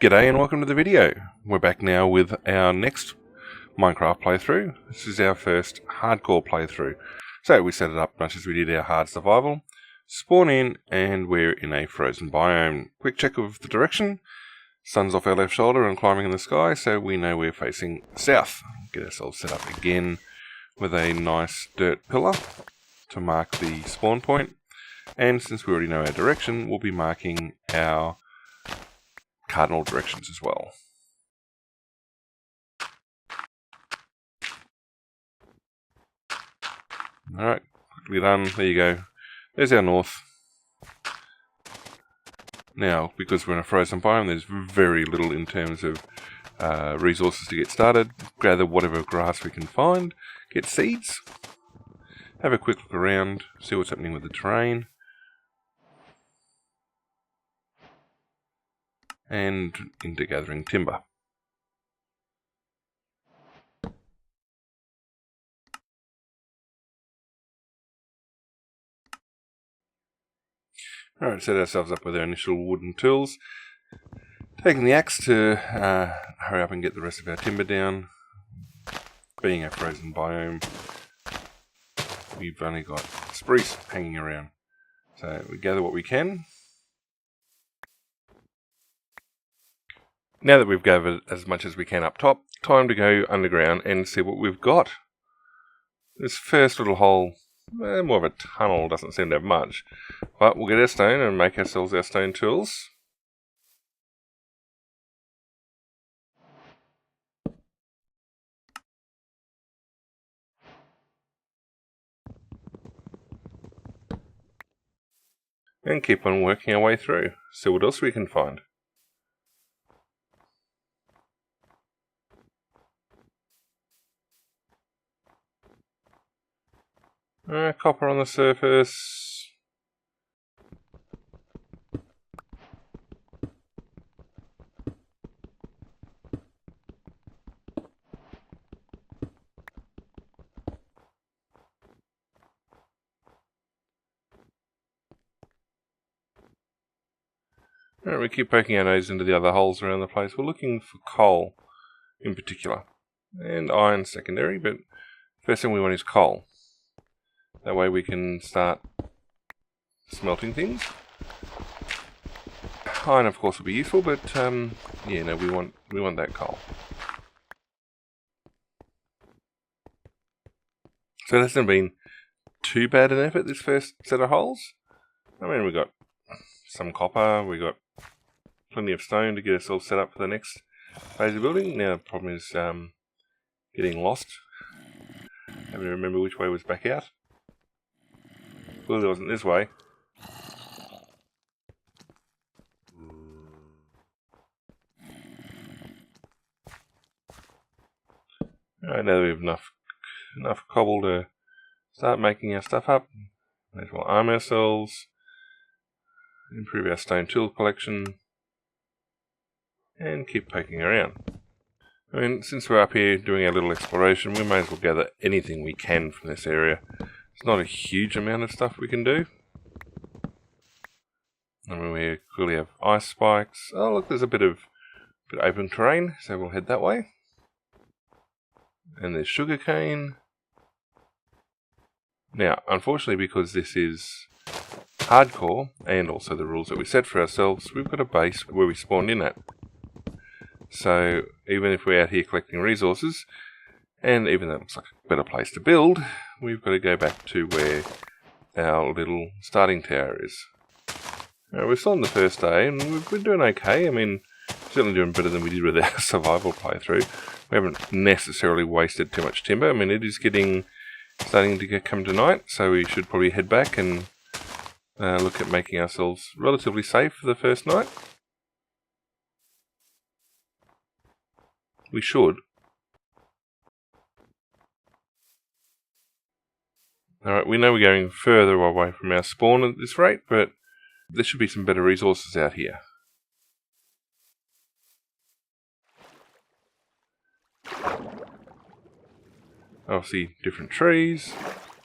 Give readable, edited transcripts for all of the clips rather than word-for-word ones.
G'day and welcome to the video. We're back now with our next Minecraft playthrough. This is our first hardcore playthrough. So we set it up much as we did our hard survival. Spawn in and we're in a frozen biome. Quick check of the direction. Sun's off our left shoulder and climbing in the sky, so we know we're facing south. Get ourselves set up again with a nice dirt pillar to mark the spawn point. And since we already know our direction, we'll be marking our cardinal directions as well. Alright, quickly done. There you go. There's our north. Now, because we're in a frozen biome, there's very little in terms of resources to get started. Gather whatever grass we can find. Get seeds. Have a quick look around. See what's happening with the terrain. And into gathering timber. Alright, set ourselves up with our initial wooden tools. Taking the axe to hurry up and get the rest of our timber down. Being a frozen biome, we've only got spruce hanging around. So we gather what we can. Now that we've gathered as much as we can up top, time to go underground and see what we've got. This first little hole, more of a tunnel, doesn't seem to have much. But we'll get our stone and make ourselves our stone tools. And keep on working our way through. See what else we can find. Copper on the surface. Alright, we keep poking our nose into the other holes around the place. We're looking for coal in particular. And iron secondary, but first thing we want is coal. That way we can start smelting things. Iron, of course, will be useful, but yeah, no, we want that coal. So it hasn't been too bad an effort, this first set of holes. I mean, we got some copper, we got plenty of stone to get ourselves set up for the next phase of building. Now the problem is getting lost, having to remember which way was back out. Clearly it wasn't this way. Alright, now that we have enough cobble to start making our stuff up, may as well arm ourselves, improve our stone tool collection, and keep poking around. I mean, since we're up here doing our little exploration, we may as well gather anything we can from this area. It's not a huge amount of stuff we can do. I mean, we clearly have ice spikes. Oh look, there's a bit of open terrain, so we'll head that way. And there's sugarcane. Now, unfortunately, because this is hardcore, and also the rules that we set for ourselves, we've got a base where we spawned in at. So, even if we're out here collecting resources, and even though it looks like a better place to build, we've got to go back to where our little starting tower is. We're still on the first day, and we've been doing okay. I mean, certainly doing better than we did with our survival playthrough. We haven't necessarily wasted too much timber. I mean, it is starting to come to night, so we should probably head back and look at making ourselves relatively safe for the first night. We should. Alright, we know we're going further away from our spawn at this rate, but there should be some better resources out here. Obviously, different trees.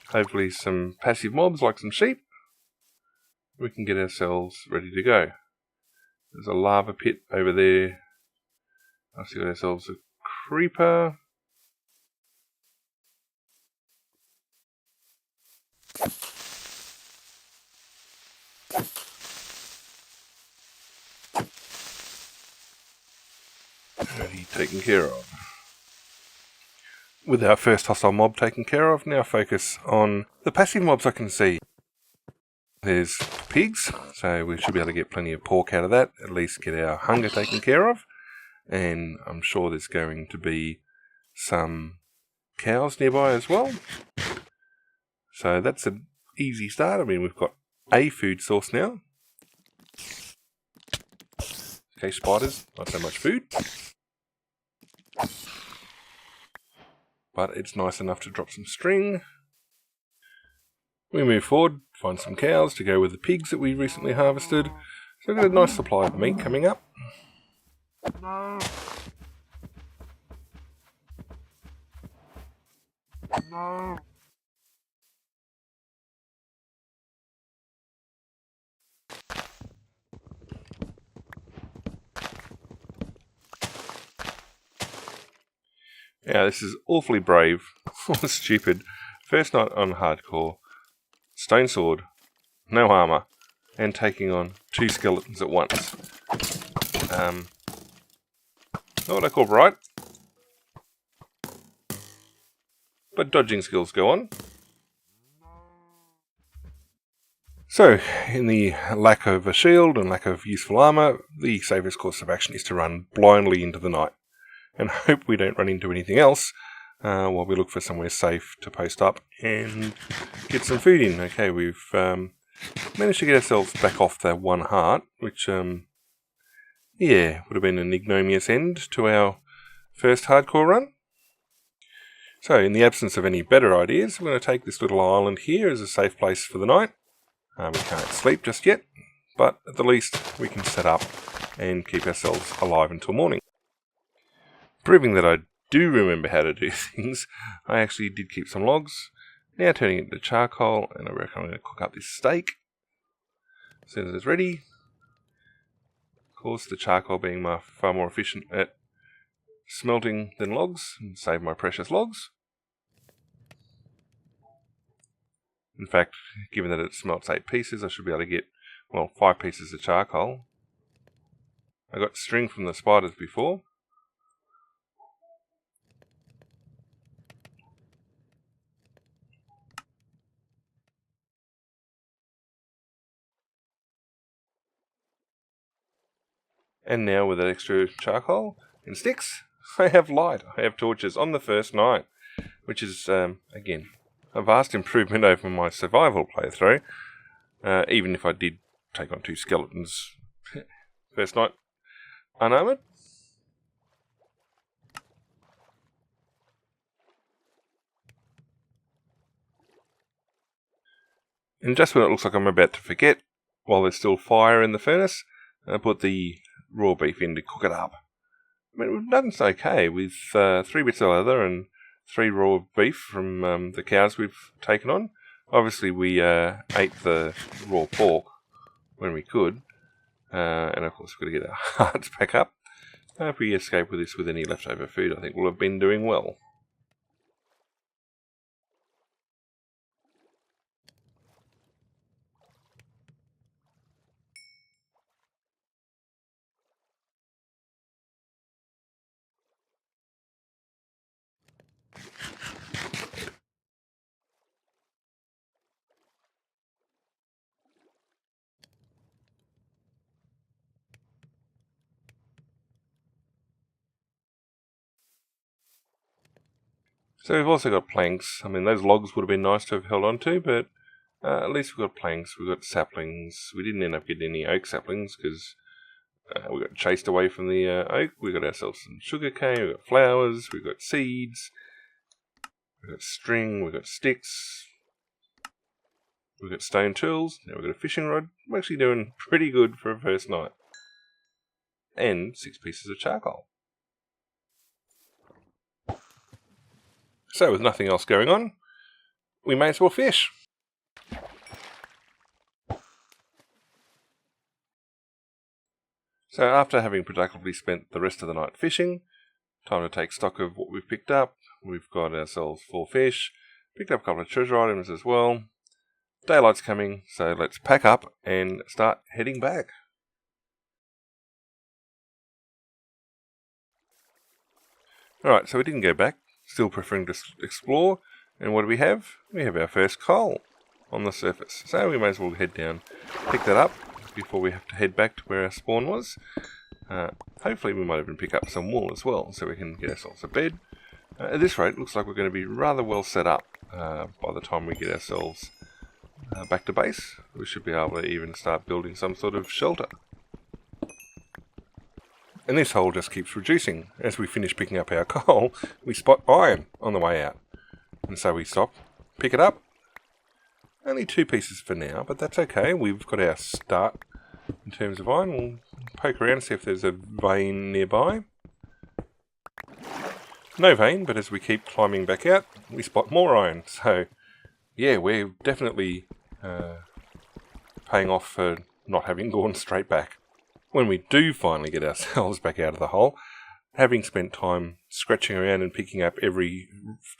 Hopefully some passive mobs like some sheep. We can get ourselves ready to go. There's a lava pit over there Let's got ourselves a creeper. Already taken care of. With our first hostile mob taken care of, now focus on the passive mobs I can see. There's pigs, so we should be able to get plenty of pork out of that, at least get our hunger taken care of. And I'm sure there's going to be some cows nearby as well. So that's an easy start. I mean, we've got a food source now. Okay, spiders, not so much food. But it's nice enough to drop some string. We move forward, find some cows to go with the pigs that we recently harvested. So we've got a nice supply of meat coming up. Yeah, this is awfully brave, or stupid. First night on hardcore, stone sword, no armour, and taking on 2 skeletons at once. Not what I call bright, but dodging skills go on. So, in the lack of a shield and lack of useful armour, the safest course of action is to run blindly into the night, and hope we don't run into anything else while we look for somewhere safe to post up and get some food in. Okay, we've managed to get ourselves back off that 1 heart, which, yeah, would have been an ignominious end to our first hardcore run. So, in the absence of any better ideas, we're going to take this little island here as a safe place for the night. We can't sleep just yet, but at the least we can set up and keep ourselves alive until morning. Proving that I do remember how to do things, I actually did keep some logs, now turning it into charcoal, and I reckon I'm going to cook up this steak as soon as it's ready. Of course, the charcoal being far more efficient at smelting than logs, and save my precious logs. In fact, given that it smelts 8 pieces, I should be able to get, well, 5 pieces of charcoal. I got string from the spiders before. And now with that extra charcoal and sticks, I have light. I have torches on the first night, which is, again, a vast improvement over my survival playthrough, even if I did take on 2 skeletons first night unarmoured. And just when it looks like I'm about to forget, while there's still fire in the furnace, I put the raw beef in to cook it up. I mean, we've done okay with 3 bits of leather and 3 raw beef from the cows we've taken on. Obviously, we ate the raw pork when we could, and of course we've got to get our hearts back up. If we escape with this with any leftover food, I think we'll have been doing well. So we've also got planks. I mean, those logs would have been nice to have held on to, but at least we've got planks, we've got saplings. We didn't end up getting any oak saplings because we got chased away from the oak. We got ourselves some sugar cane, we got flowers, we got seeds, we got string, we got sticks, we got stone tools. Now we've got a fishing rod. We're actually doing pretty good for a first night. And 6 pieces of charcoal. So with nothing else going on, we may as well fish. So after having productively spent the rest of the night fishing, time to take stock of what we've picked up. We've got ourselves 4 fish, picked up a couple of treasure items as well. Daylight's coming, so let's pack up and start heading back. Alright, so we didn't go back, still preferring to explore. And what do we have? We have our first coal on the surface. So we may as well head down, pick that up before we have to head back to where our spawn was. Hopefully we might even pick up some wool as well, so we can get ourselves a bed. At this rate, it looks like we're going to be rather well set up by the time we get ourselves back to base. We should be able to even start building some sort of shelter. And this hole just keeps reducing. As we finish picking up our coal, we spot iron on the way out. And so we stop, pick it up. Only 2 pieces for now, but that's okay. We've got our start in terms of iron. We'll poke around and see if there's a vein nearby. No vein, but as we keep climbing back out, we spot more iron. So, yeah, we're definitely paying off for not having gone straight back. When we do finally get ourselves back out of the hole, having spent time scratching around and picking up every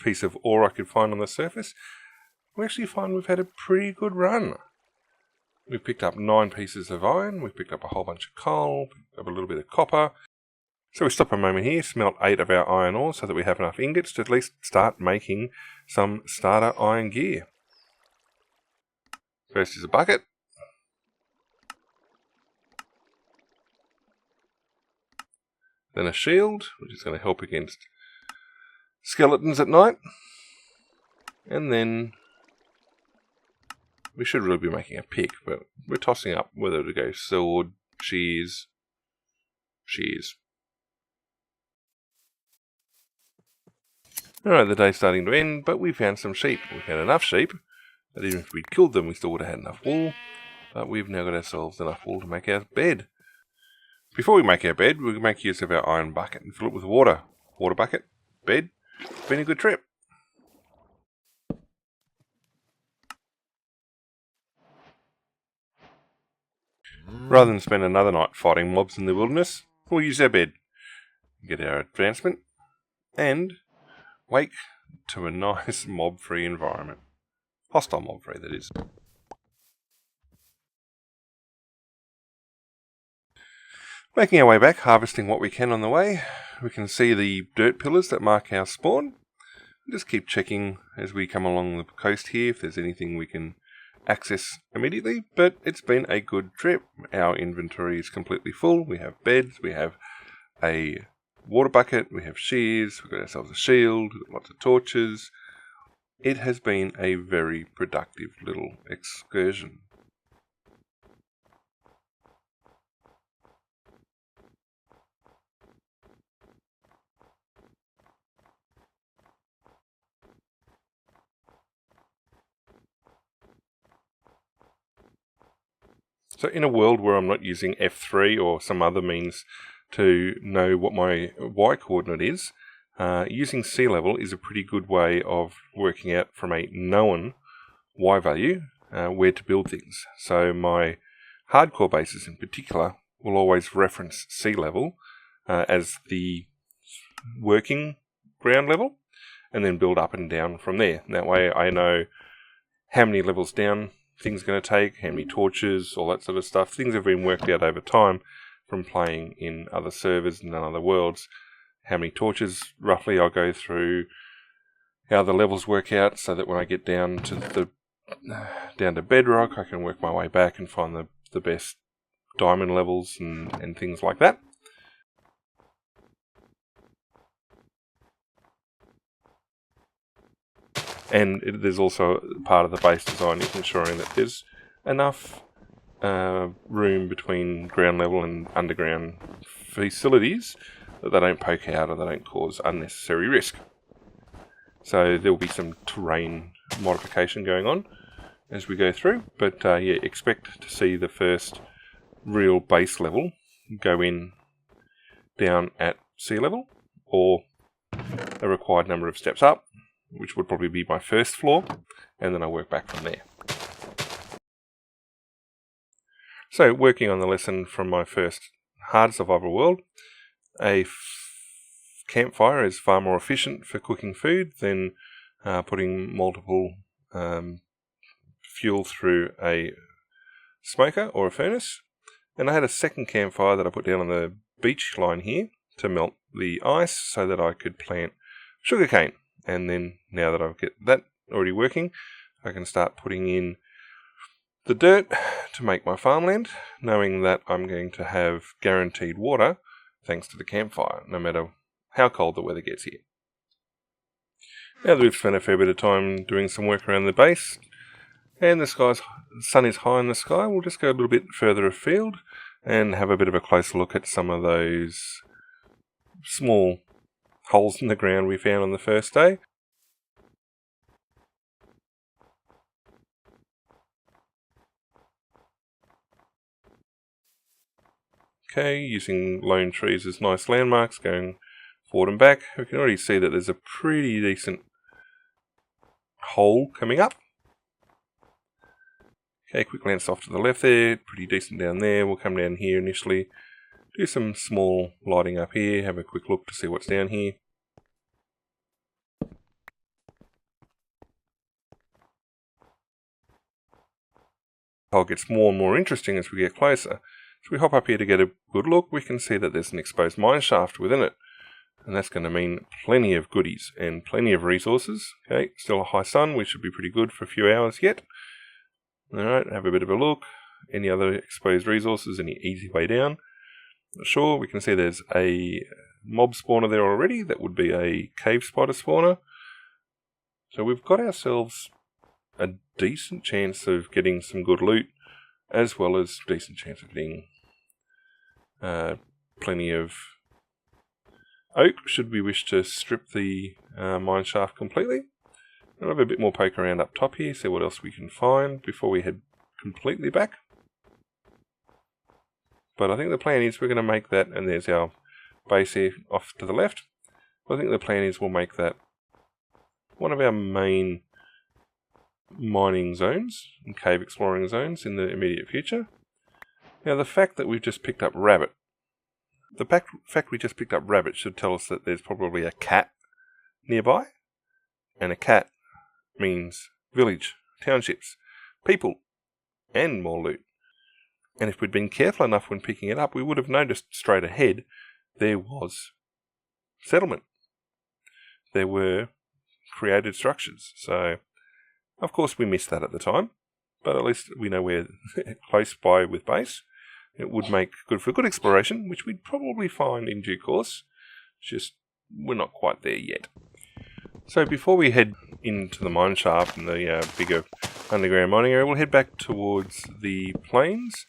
piece of ore I could find on the surface, we actually find we've had a pretty good run. We've picked up 9 pieces of iron, we've picked up a whole bunch of coal, picked up a little bit of copper. So we stop a moment here, smelt 8 of our iron ore so that we have enough ingots to at least start making some starter iron gear. First is a bucket. Then a shield, which is going to help against skeletons at night. And then we should really be making a pick, but we're tossing up whether to go sword, shears. Alright, the day's starting to end, but we found some sheep. We found enough sheep that even if we'd killed them, we still would have had enough wool. But we've now got ourselves enough wool to make our bed. Before we make our bed, we'll make use of our iron bucket and fill it with water. Water bucket, bed, been a good trip. Rather than spend another night fighting mobs in the wilderness, we'll use our bed, get our advancement, and wake to a nice mob-free environment. Hostile mob-free, that is. Making our way back, harvesting what we can on the way. We can see the dirt pillars that mark our spawn. Just keep checking as we come along the coast here if there's anything we can access immediately, but it's been a good trip. Our inventory is completely full. We have beds, we have a water bucket, we have shears, we've got ourselves a shield, lots of torches. It has been a very productive little excursion. So in a world where I'm not using F3 or some other means to know what my Y coordinate is, using sea level is a pretty good way of working out from a known Y value where to build things. So my hardcore bases in particular will always reference sea level as the working ground level and then build up and down from there. And that way I know how many levels down things are going to take, how many torches, all that sort of stuff. Things have been worked out over time from playing in other servers and other worlds. How many torches roughly I'll go through, how the levels work out, so that when I get down to bedrock, I can work my way back and find the best diamond levels and things like that. And there's also part of the base design is ensuring that there's enough room between ground level and underground facilities that they don't poke out or they don't cause unnecessary risk. So there'll be some terrain modification going on as we go through, but yeah, expect to see the first real base level go in down at sea level, or a required number of steps up, which would probably be my first floor, and then I work back from there. So, working on the lesson from my first hard survival world, a campfire is far more efficient for cooking food than putting multiple fuel through a smoker or a furnace. And I had a second campfire that I put down on the beach line here to melt the ice so that I could plant sugarcane. And then now that I've got that already working, I can start putting in the dirt to make my farmland, knowing that I'm going to have guaranteed water thanks to the campfire, no matter how cold the weather gets here. Now that we've spent a fair bit of time doing some work around the base, and the sun is high in the sky, we'll just go a little bit further afield and have a bit of a closer look at some of those small holes in the ground we found on the first day. Okay, using lone trees as nice landmarks, going forward and back, we can already see that there's a pretty decent hole coming up. Okay, quick glance off to the left there, pretty decent down there. We'll come down here initially, do some small lighting up here, have a quick look to see what's down here. The hole gets more and more interesting as we get closer. So we hop up here to get a good look. We can see that there's an exposed mine shaft within it. And that's going to mean plenty of goodies and plenty of resources. Okay, still a high sun, which should be pretty good for a few hours yet. Alright, have a bit of a look. Any other exposed resources, any easy way down? Not sure, we can see there's a mob spawner there already. That would be a cave spider spawner. So we've got ourselves a decent chance of getting some good loot, as well as decent chance of getting plenty of oak should we wish to strip the mine shaft completely. I'll have a bit more poke around up top here, see what else we can find before we head completely back. But I think the plan is we're going to make that, and there's our base here off to the left. I think the plan is we'll make that one of our main mining zones and cave exploring zones in the immediate future. Now the fact that we've just picked up rabbit, should tell us that there's probably a cat nearby, and a cat means village, townships, people, and more loot. And if we'd been careful enough when picking it up, we would have noticed straight ahead there was settlement. There were created structures. So, of course, we missed that at the time, but at least we know we're close by with base. It would make good for good exploration, which we'd probably find in due course. Just, we're not quite there yet. So before we head into the mine shaft and the bigger underground mining area, we'll head back towards the plains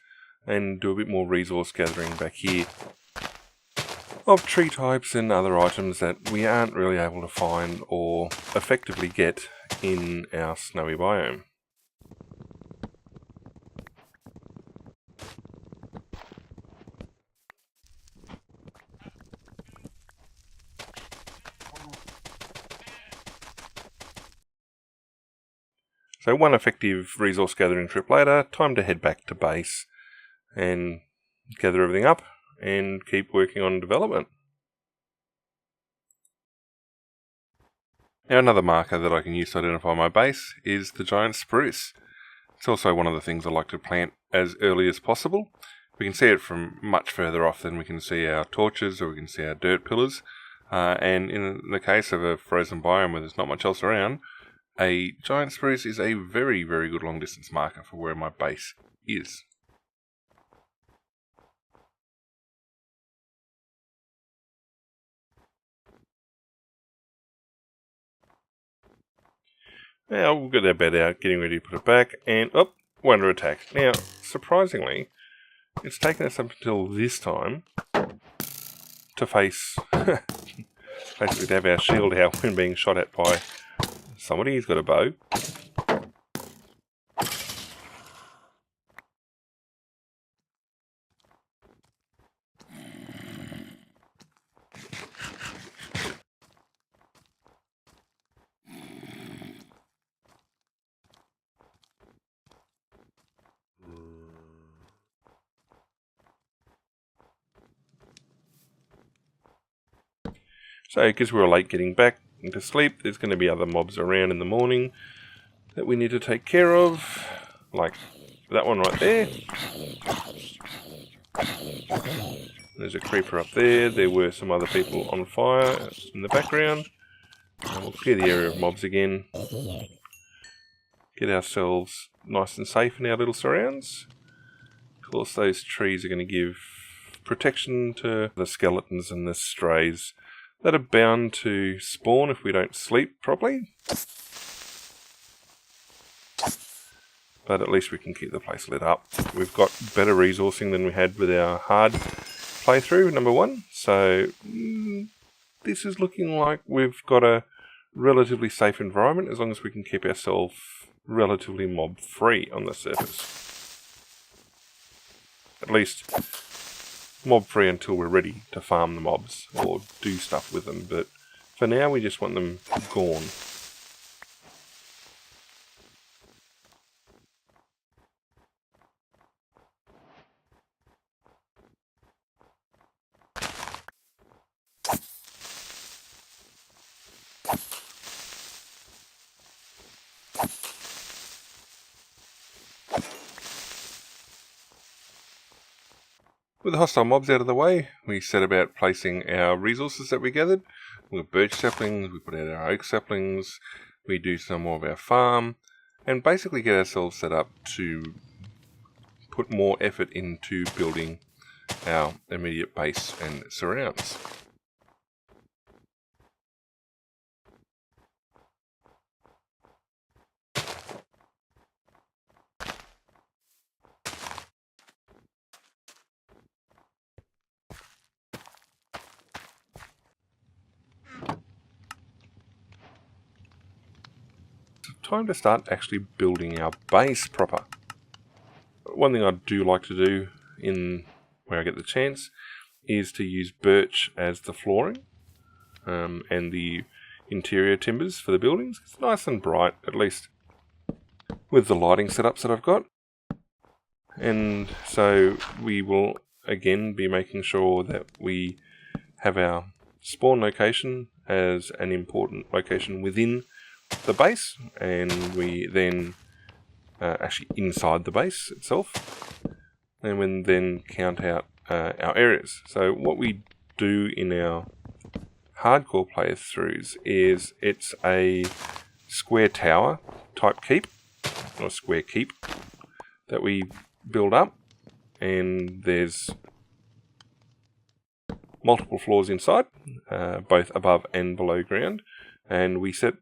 and do a bit more resource gathering back here of tree types and other items that we aren't really able to find or effectively get in our snowy biome. So one effective resource gathering trip later, time to head back to base and gather everything up and keep working on development. Now another marker that I can use to identify my base is the giant spruce. It's also one of the things I like to plant as early as possible. We can see it from much further off than we can see our torches or we can see our dirt pillars. And in the case of a frozen biome where there's not much else around, a giant spruce is a very, very good long distance marker for where my base is. Now we've got our bed out, getting ready to put it back, and we're under attack. Now, surprisingly, it's taken us up until this time to face, basically to have our shield out when being shot at by somebody who's got a bow. So because we're late getting back into sleep, there's going to be other mobs around in the morning that we need to take care of, like that one right there. There's a creeper up there. There were some other people on fire in the background. And we'll clear the area of mobs again. Get ourselves nice and safe in our little surrounds. Of course, those trees are going to give protection to the skeletons and the strays that are bound to spawn if we don't sleep properly. But at least we can keep the place lit up. We've got better resourcing than we had with our hard playthrough, number one. So this is looking like we've got a relatively safe environment as long as we can keep ourselves relatively mob free on the surface. At least mob free until we're ready to farm the mobs or do stuff with them, but for now we just want them gone. With the hostile mobs out of the way, we set about placing our resources that we gathered. We've got birch saplings, we put out our oak saplings, we do some more of our farm, and basically get ourselves set up to put more effort into building our immediate base and surrounds. Time to start actually building our base proper. One thing I do like to do in where I get the chance is to use birch as the flooring and the interior timbers for the buildings. It's nice and bright, at least with the lighting setups that I've got. And so we will again be making sure that we have our spawn location as an important location within the base, and we then actually inside the base itself, and we then count out our areas. So what we do in our hardcore playthroughs is it's a square tower type keep, or square keep, that we build up, and there's multiple floors inside, both above and below ground, and we set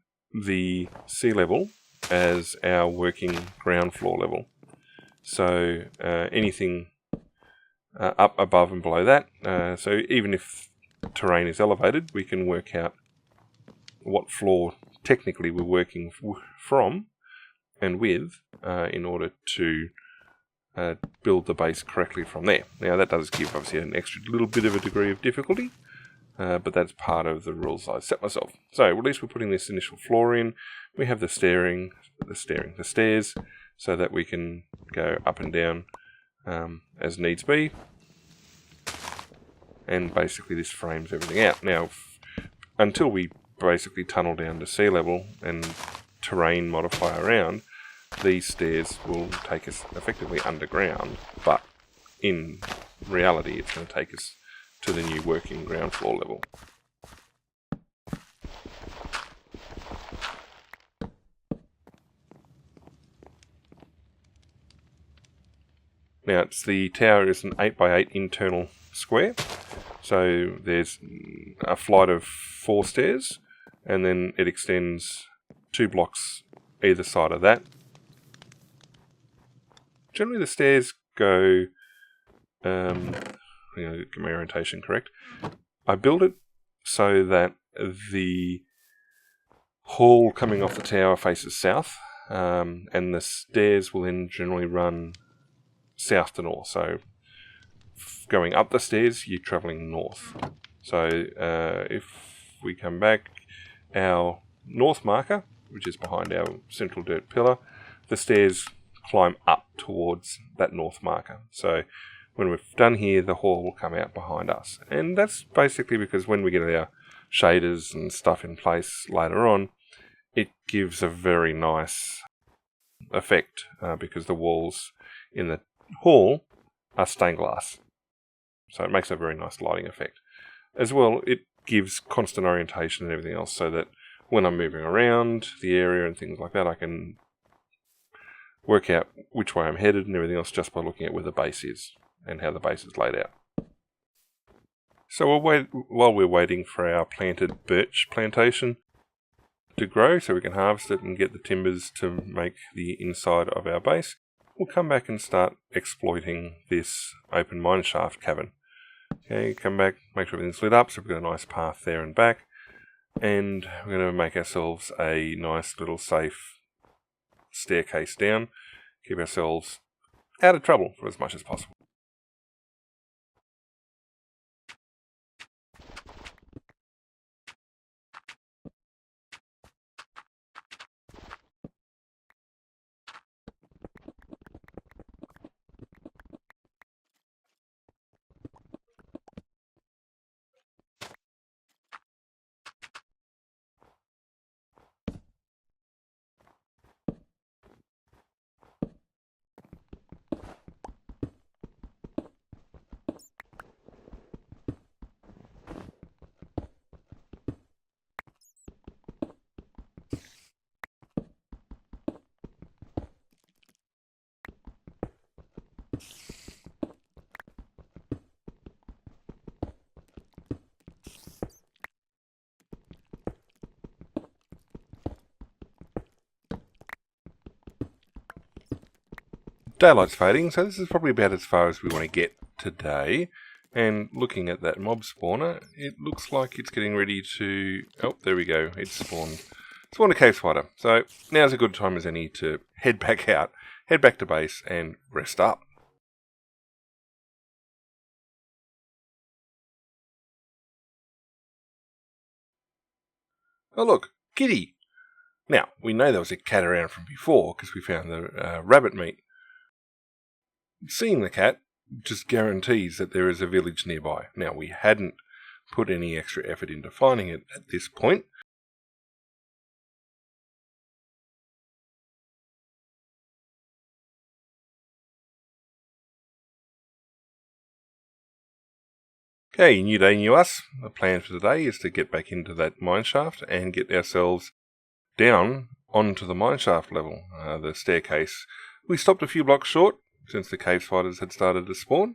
the sea level as our working ground floor level. So anything up above and below that, so even if terrain is elevated, we can work out what floor technically we're working from and with in order to build the base correctly from there. Now that does give obviously an extra little bit of a degree of difficulty, but that's part of the rules I set myself. So at least we're putting this initial floor in. We have the stairs, so that we can go up and down as needs be. And basically this frames everything out. Now, until we basically tunnel down to sea level and terrain modify around, these stairs will take us effectively underground, but in reality it's going to take us to the new working ground floor level. Now the tower is an 8x8 internal square, so there's a flight of 4 stairs, and then it extends 2 blocks either side of that. Generally the stairs go, get my orientation correct. I build it so that the hall coming off the tower faces south, and the stairs will then generally run south to north. So going up the stairs, you're travelling north. So if we come back, our north marker, which is behind our central dirt pillar, the stairs climb up towards that north marker. So when we've done here, the hall will come out behind us. And that's basically because when we get our shaders and stuff in place later on, it gives a very nice effect because the walls in the hall are stained glass. So it makes a very nice lighting effect. As well, it gives constant orientation and everything else so that when I'm moving around the area and things like that, I can work out which way I'm headed and everything else just by looking at where the base is and how the base is laid out. So while we're waiting for our planted birch plantation to grow so we can harvest it and get the timbers to make the inside of our base, we'll come back and start exploiting this open mine shaft cavern. Okay, come back, make sure everything's lit up so we've got a nice path there and back, and we're going to make ourselves a nice little safe staircase down, keep ourselves out of trouble for as much as possible. Daylight's fading, so this is probably about as far as we want to get today. And looking at that mob spawner, it looks like it's getting ready to... Oh, there we go. It's spawned a cave spider. So now's a good time as any to head back out, head back to base and rest up. Oh look, kitty! Now, we know there was a cat around from before because we found the rabbit meat. Seeing the cat just guarantees that there is a village nearby. Now, we hadn't put any extra effort into finding it at this point. Okay, new day, new us. The plan for today is to get back into that mineshaft and get ourselves down onto the mineshaft level, the staircase. We stopped a few blocks short since the cave spiders had started to spawn.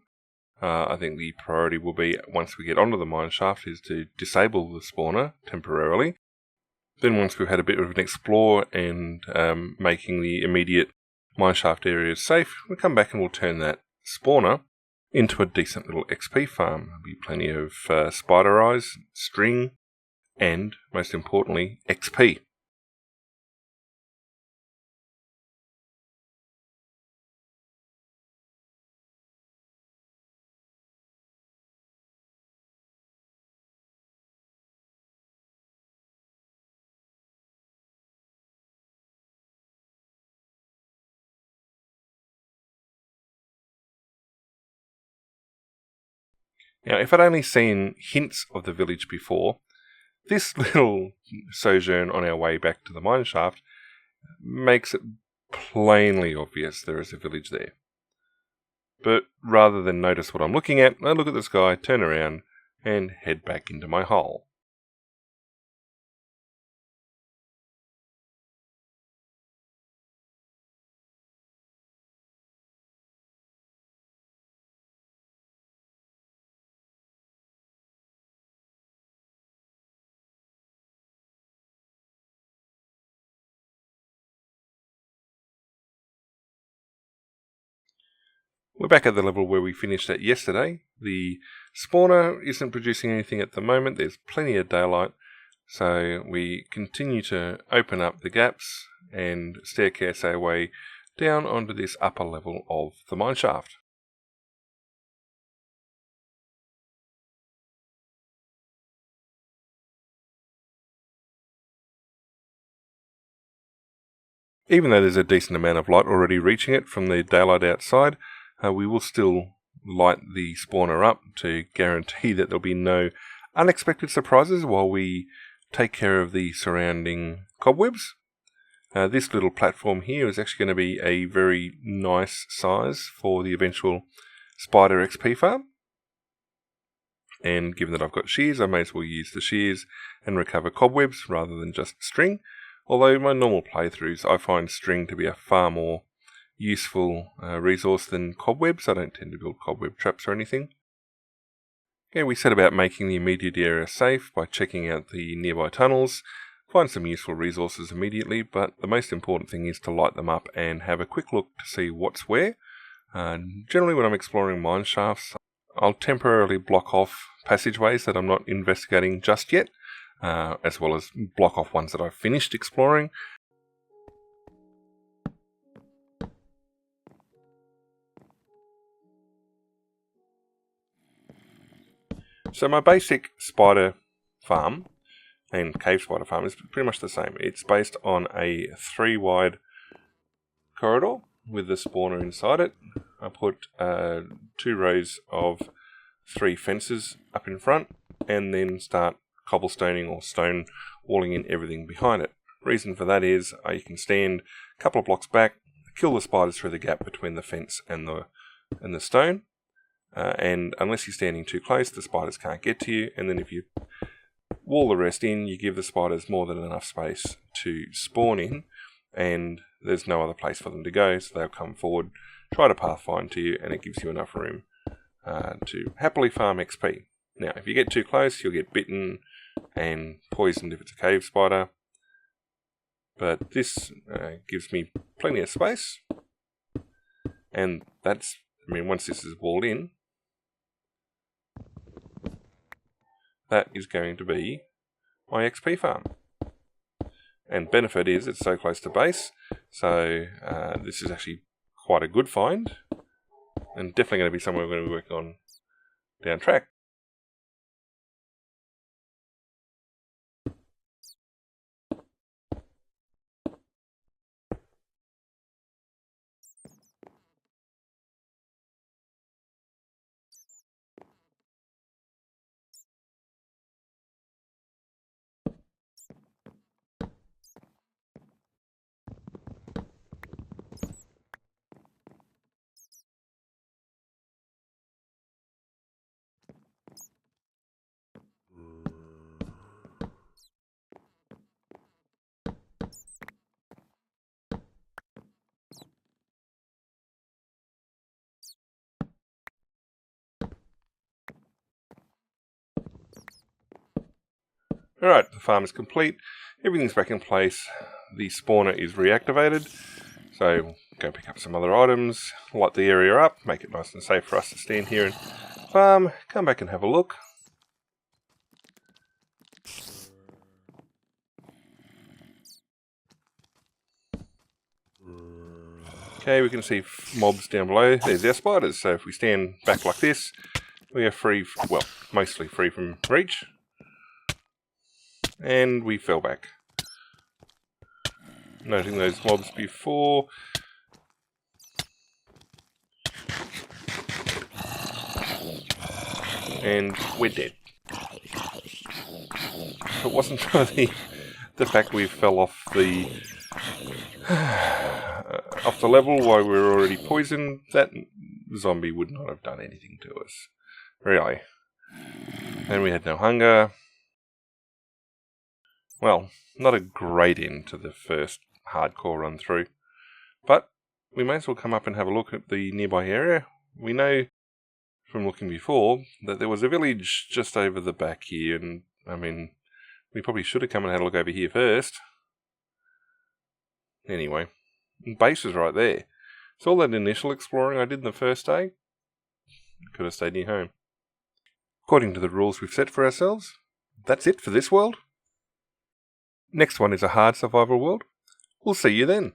I think the priority will be, once we get onto the mineshaft, is to disable the spawner temporarily. Then once we've had a bit of an explore and making the immediate mineshaft areas safe, we'll come back and we'll turn that spawner into a decent little XP farm. There'll be plenty of spider eyes, string, and, most importantly, XP. Now, if I'd only seen hints of the village before, this little sojourn on our way back to the mineshaft makes it plainly obvious there is a village there. But rather than notice what I'm looking at, I look at the sky, turn around, and head back into my hole. We're back at the level where we finished at yesterday. The spawner isn't producing anything at the moment. There's plenty of daylight. So we continue to open up the gaps and staircase our way down onto this upper level of the mineshaft. Even though there's a decent amount of light already reaching it from the daylight outside, we will still light the spawner up to guarantee that there'll be no unexpected surprises while we take care of the surrounding cobwebs. This little platform here is actually going to be a very nice size for the eventual spider XP farm. And given that I've got shears, I may as well use the shears and recover cobwebs rather than just string. Although in my normal playthroughs, I find string to be a far more useful resource than cobwebs. I don't tend to build cobweb traps or anything. Yeah, we set about making the immediate area safe by checking out the nearby tunnels, find some useful resources immediately, but the most important thing is to light them up and have a quick look to see what's where. Generally when I'm exploring mine shafts, I'll temporarily block off passageways that I'm not investigating just yet, as well as block off ones that I've finished exploring. So my basic spider farm and cave spider farm is pretty much the same. It's based on a 3-wide corridor with the spawner inside it. I put 2 rows of 3 fences up in front and then start cobblestoning or stone walling in everything behind it. Reason for that is you can stand a couple of blocks back, kill the spiders through the gap between the fence and the stone. And unless you're standing too close, the spiders can't get to you. And then if you wall the rest in, you give the spiders more than enough space to spawn in, and there's no other place for them to go, so they'll come forward, try to pathfind to you, and it gives you enough room to happily farm XP. Now, if you get too close, you'll get bitten and poisoned if it's a cave spider, but this gives me plenty of space, and that's, once this is walled in, that is going to be my XP farm. And benefit is it's so close to base, so this is actually quite a good find, and definitely going to be somewhere we're going to be working on down track. Alright, the farm is complete, everything's back in place, the spawner is reactivated, so go pick up some other items, light the area up, make it nice and safe for us to stand here and farm, come back and have a look. Okay, we can see mobs down below, there's our spiders, so if we stand back like this, we are free, well, mostly free from reach. And we fell back. Noting those mobs before. And we're dead. If it wasn't for the fact we fell off the level while we were already poisoned, that zombie would not have done anything to us. Really. And we had no hunger. Well, not a great end to the first hardcore run through, but we may as well come up and have a look at the nearby area. We know from looking before that there was a village just over the back here, and we probably should have come and had a look over here first. Anyway, base is right there. So all that initial exploring I did in the first day, could have stayed near home. According to the rules we've set for ourselves, that's it for this world. Next one is a hard survival world. We'll see you then.